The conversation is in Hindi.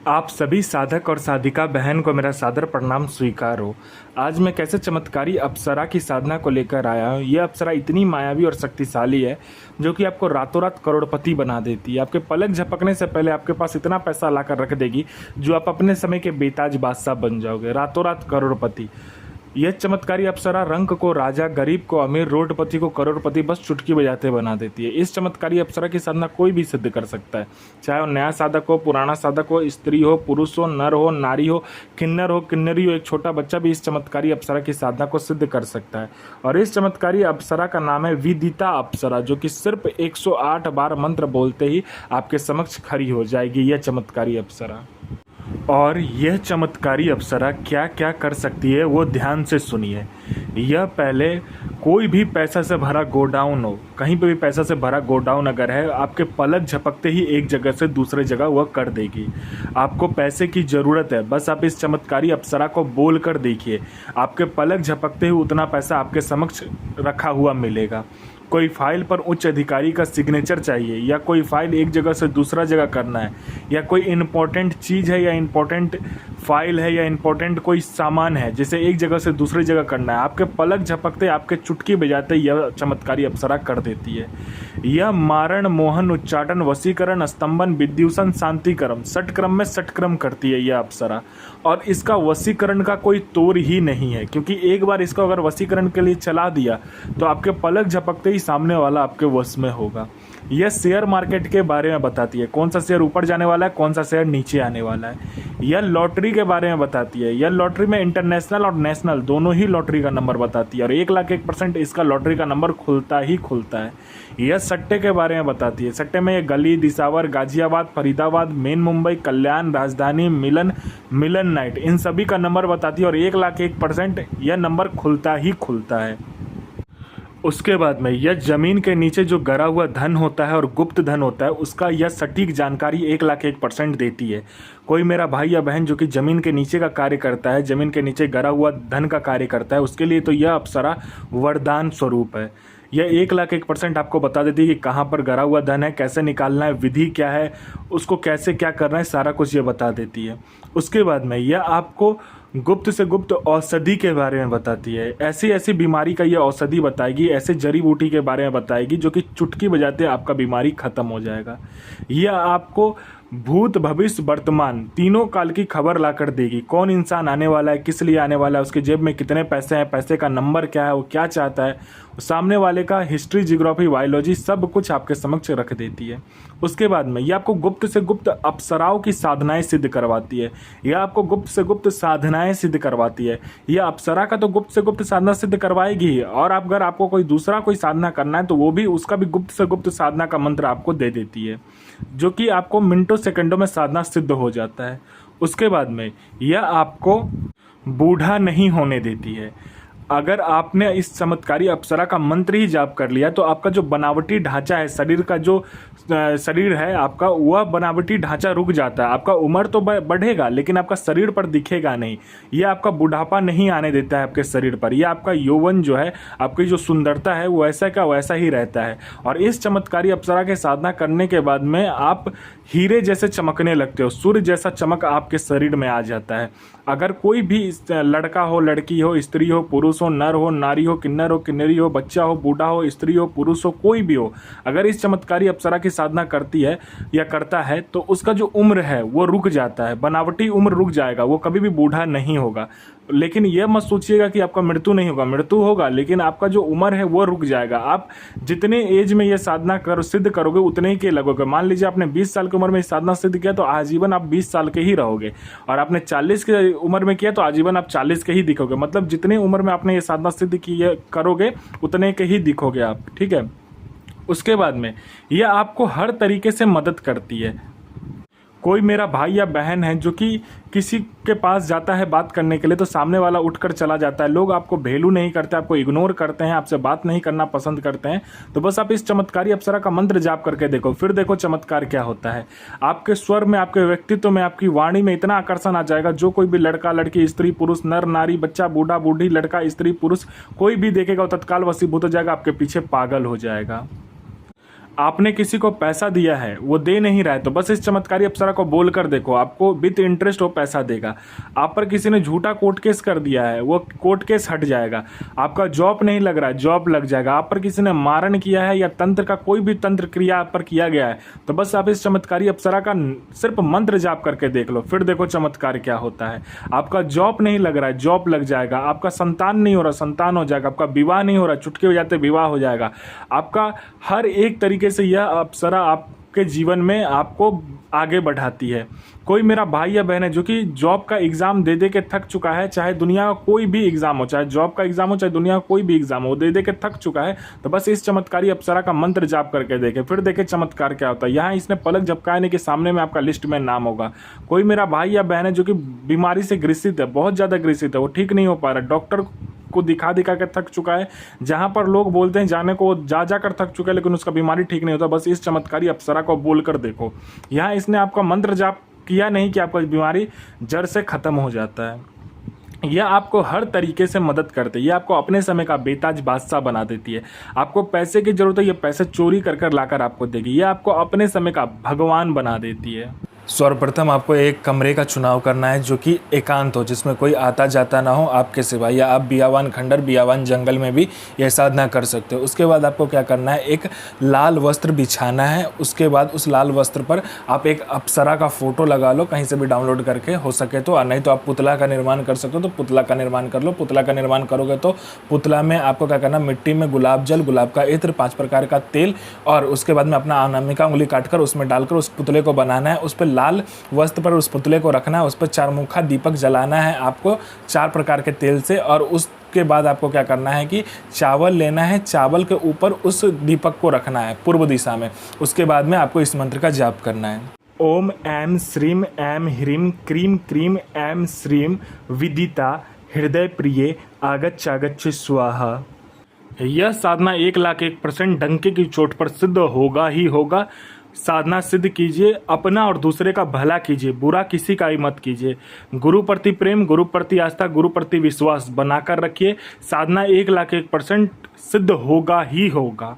आप सभी साधक और साधिका बहन को मेरा सादर प्रणाम स्वीकार हो। आज मैं कैसे चमत्कारी अप्सरा की साधना को लेकर आया हूँ। यह अप्सरा इतनी मायावी और शक्तिशाली है जो कि आपको रातों रात करोड़पति बना देती है। आपके पलक झपकने से पहले आपके पास इतना पैसा लाकर रख देगी जो आप अपने समय के बेताज बादशाह बन जाओगे, रातों रात करोड़पति। यह चमत्कारी अप्सरा रंक को राजा, गरीब को अमीर, रोडपति को करोड़पति बस चुटकी बजाते बना देती है। इस चमत्कारी अप्सरा की साधना कोई भी सिद्ध कर सकता है, चाहे वो नया साधक हो, पुराना साधक हो, स्त्री हो, पुरुष हो, नर हो, नारी हो, किन्नर हो, किन्नरी हो, एक छोटा बच्चा भी इस चमत्कारी अप्सरा की साधना को सिद्ध कर सकता है। और इस चमत्कारी अप्सरा का नाम है विदिता अप्सरा, जो कि सिर्फ 108 बार मंत्र बोलते ही आपके समक्ष खड़ी हो जाएगी। यह चमत्कारी अप्सरा और यह चमत्कारी अप्सरा क्या क्या कर सकती है वो ध्यान से सुनिए। यह पहले कोई भी पैसा से भरा गोडाउन हो, कहीं पे भी पैसा से भरा गोडाउन अगर है, आपके पलक झपकते ही एक जगह से दूसरे जगह वह कर देगी। आपको पैसे की ज़रूरत है, बस आप इस चमत्कारी अप्सरा को बोल कर देखिए, आपके पलक झपकते ही उतना पैसा आपके समक्ष रखा हुआ मिलेगा। कोई फाइल पर उच्च अधिकारी का सिग्नेचर चाहिए, या कोई फाइल एक जगह से दूसरा जगह करना है, या कोई इम्पोर्टेंट चीज़ है, या इम्पोर्टेंट फाइल है, या इम्पोर्टेंट कोई सामान है जिसे एक जगह से दूसरी जगह करना है, आपके पलक झपकते, आपके चुटकी बजाते यह चमत्कारी अप्सरा कर देती है। यह मारण, मोहन, उच्चाटन, वशीकरण, स्तंभन, विद्युषण, शांतिक्रम, षटक्रम में षटक्रम करती है यह अप्सरा। और इसका वशीकरण का कोई तोड़ ही नहीं है, क्योंकि एक बार इसको अगर वशीकरण के लिए चला दिया तो आपके पलक झपकते ही सामने वाला आपके वश में होगा। यह शेयर मार्केट के बारे में बताती है, कौन सा शेयर ऊपर जाने वाला है, कौन सा शेयर नीचे आने वाला है। यह लॉटरी के बारे में बताती है, यह लॉटरी में इंटरनेशनल और नेशनल दोनों ही लॉटरी का नंबर बताती है, और 1,01% इसका लॉटरी का नंबर खुलता ही खुलता है। यह सट्टे के बारे में बताती है, सट्टे में गली, दिसावर, गाजियाबाद, फरीदाबाद, मेन मुंबई, कल्याण, राजधानी, मिलन नाइट, इन सभी का नंबर बताती है, और 1,01% यह नंबर खुलता ही खुलता है। उसके बाद में यह जमीन के नीचे जो गरा हुआ धन होता है और गुप्त धन होता है, उसका यह सटीक जानकारी 1,01% देती है। कोई मेरा भाई या बहन जो कि जमीन के नीचे का कार्य करता है, जमीन के नीचे गरा हुआ धन का कार्य करता है, उसके लिए तो यह अप्सरा वरदान स्वरूप है। यह 1,01% आपको बता देती है कि कहाँ पर गरा हुआ धन है, कैसे निकालना है, विधि क्या है, उसको कैसे क्या करना है, सारा कुछ ये बता देती है। उसके बाद में यह आपको गुप्त से गुप्त औषधि के बारे में बताती है, ऐसी ऐसी बीमारी का ये औषधि बताएगी, ऐसे जड़ी बूटी के बारे में बताएगी जो कि चुटकी बजाते आपका बीमारी खत्म हो जाएगा। यह आपको भूत, भविष्य, वर्तमान तीनों काल की खबर ला कर देगी। कौन इंसान आने वाला है, किस लिए आने वाला है, उसके जेब में कितने पैसे हैं, पैसे का नंबर क्या है, वो क्या चाहता है, सामने वाले का हिस्ट्री, जियोग्राफी, बायोलॉजी सब कुछ आपके समक्ष रख देती है। उसके बाद में यह आपको गुप्त से गुप्त अप्सराओं की साधनाएं सिद्ध करवाती है, यह आपको गुप्त से गुप्त साधनाएं सिद्ध करवाती है। यह अप्सरा का तो गुप्त से गुप्त साधना सिद्ध करवाएगी, और अगर आपको कोई दूसरा कोई साधना करना है तो वो भी उसका भी गुप्त से गुप्त साधना का मंत्र आपको दे देती है, जो कि आपको मिनटों सेकंडों में साधना सिद्ध हो जाता है। उसके बाद में यह आपको बूढ़ा नहीं होने देती है। अगर आपने इस चमत्कारी अप्सरा का मंत्र ही जाप कर लिया तो आपका जो बनावटी ढांचा है, शरीर का जो शरीर है आपका, वह बनावटी ढांचा रुक जाता है। आपका उम्र तो बढ़ेगा लेकिन आपका शरीर पर दिखेगा नहीं। यह आपका बुढ़ापा नहीं आने देता है आपके शरीर पर। यह आपका यौवन जो है, आपकी जो सुंदरता है वो वैसा का वैसा ही रहता है। और इस चमत्कारी अप्सरा के साधना करने के बाद में आप हीरे जैसे चमकने लगते हो, सूर्य जैसा चमक आपके शरीर में आ जाता है। अगर कोई भी लड़का हो, लड़की हो, स्त्री हो, पुरुष हो, नर हो, नारी हो, किन्नर हो, किन्नरी हो, बच्चा हो, बूढ़ा हो, स्त्री हो, पुरुष हो, कोई भी हो, अगर इस चमत्कारी अप्सरा की साधना करती है या करता है तो उसका जो उम्र है वो रुक जाता है, बनावटी उम्र रुक जाएगा, वो कभी भी बूढ़ा नहीं होगा। लेकिन यह मत सोचिएगा कि आपका मृत्यु नहीं होगा, मृत्यु होगा लेकिन आपका जो उम्र है वो रुक जाएगा। आप जितने एज में ये साधना सिद्ध करोगे उतने ही के लगोगे। मान लीजिए आपने 20 साल की उम्र में साधना सिद्ध किया तो आजीवन आप 20 साल के ही रहोगे, और आपने 40 की उम्र में किया तो आजीवन आप 40 के ही दिखोगे। मतलब जितने उम्र में आपने ये साधना सिद्ध की करोगे उतने के ही दिखोगे आप, ठीक है। उसके बाद में यह आपको हर तरीके से मदद करती है। कोई मेरा भाई या बहन है जो कि किसी के पास जाता है बात करने के लिए तो सामने वाला उठकर चला जाता है, लोग आपको वैल्यू नहीं करते, आपको इग्नोर करते हैं, आपसे बात नहीं करना पसंद करते हैं, तो बस आप इस चमत्कारी अप्सरा का मंत्र जाप करके देखो, फिर देखो चमत्कार क्या होता है। आपके स्वर में, आपके व्यक्तित्व में, आपकी वाणी में इतना आकर्षण आ जाएगा, जो कोई भी लड़का, लड़की, स्त्री, पुरुष, नर, नारी, बच्चा, बूढ़ा, बूढ़ी, लड़का, स्त्री, पुरुष कोई भी देखेगा वो तत्काल वशीभूत हो जाएगा, आपके पीछे पागल हो जाएगा। आपने किसी को पैसा दिया है, वो दे नहीं रहा है, तो बस इस चमत्कारी अप्सरा को बोल कर देखो, आपको विद इंटरेस्ट वो पैसा देगा। आप पर किसी ने झूठा कोर्ट केस कर दिया है, वो कोर्ट केस हट जाएगा। आपका जॉब नहीं लग रहा है, जॉब लग जाएगा। आप पर किसी ने मारण किया है या तंत्र का कोई भी तंत्र क्रिया आप पर किया गया है, तो बस आप इस चमत्कारी अप्सरा का सिर्फ मंत्र जाप करके देख लो, फिर देखो चमत्कार क्या होता है। आपका जॉब नहीं लग रहा है, जॉब लग जाएगा। आपका संतान नहीं हो रहा, संतान हो जाएगा। आपका विवाह नहीं हो रहा, चुटकी हो जाते विवाह हो जाएगा। आपका हर एक तरीके से यह अप्सरा आपके जीवन में आपको आगे बढ़ाती है। कोई मेरा भाई या बहन है जो कि जॉब का एग्जाम दे दे के थक चुका है, चाहे दुनिया का कोई भी एग्जाम हो, चाहे जॉब का एग्जाम हो, चाहे दुनिया का कोई भी एग्जाम हो, दे दे के थक चुका है, तो बस इस चमत्कारी अप्सरा का मंत्र जाप करके देखे, फिर देखे चमत्कार क्या होता है। यहाँ इसने पलक झपकाने के सामने में आपका लिस्ट में नाम होगा। कोई मेरा भाई या बहन है जो कि बीमारी से ग्रसित है, बहुत ज़्यादा ग्रसित है, वो ठीक नहीं हो पा रहा, डॉक्टर को दिखा दिखा कर थक चुका है, जहां पर लोग बोलते हैं जाने को, जा कर थक चुका है, लेकिन उसका बीमारी ठीक नहीं होता। बस इस चमत्कारी अप्सरा को बोलकर देखो। यहाँ इसने आपका मंत्र जाप किया नहीं कि आपका बीमारी जड़ से खत्म हो जाता है। यह आपको हर तरीके से मदद करती है। यह आपको अपने समय का बेताज बादशाह बना देती है। आपको पैसे की जरूरत है, ये पैसे चोरी कर कर लाकर आपको देगी। यह आपको अपने समय का भगवान बना देती है। सर्वप्रथम आपको एक कमरे का चुनाव करना है जो कि एकांत हो, जिसमें कोई आता जाता ना हो आपके सिवा, या आप बियावान खंडर, बियावान जंगल में भी यह साधना कर सकते हो। उसके बाद आपको क्या करना है, एक लाल वस्त्र बिछाना है। उसके बाद उस लाल वस्त्र पर आप एक अप्सरा का फोटो लगा लो, कहीं से भी डाउनलोड करके हो सके तो, नहीं तो आप पुतला का निर्माण कर सकते हो, तो पुतला का निर्माण कर लो। पुतला का निर्माण करोगे तो पुतला में आपको क्या करना, मिट्टी में गुलाब जल, गुलाब का इत्र, 5 प्रकार का तेल, और उसके बाद में अपना अनामिका उंगली काटकर उसमें डालकर उस पुतले को बनाना है। उस पर लाल वस्त्र पर उस पुतले को रखना है, उस पर 4 मुखा दीपक जलाना है आपको 4 प्रकार के तेल से। और उसके बाद आपको क्या करना है कि चावल लेना है, चावल के ऊपर उस दीपक को रखना है पूर्व दिशा में। उसके बाद में आपको इस मंत्र का जाप करना है, ओम ऐं श्रीं ऐं ह्रीं क्रीं क्रीं ऐं श्रीं विदिता हृदय प्रिये आगच्छ स्वाहा। यह साधना 1,01,000% डंके की चोट पर सिद्ध होगा ही होगा। साधना सिद्ध कीजिए, अपना और दूसरे का भला कीजिए, बुरा किसी का ही मत कीजिए। गुरु प्रति प्रेम, गुरु प्रति आस्था, गुरु प्रति विश्वास बनाकर रखिए। साधना 1,01,000% सिद्ध होगा ही होगा।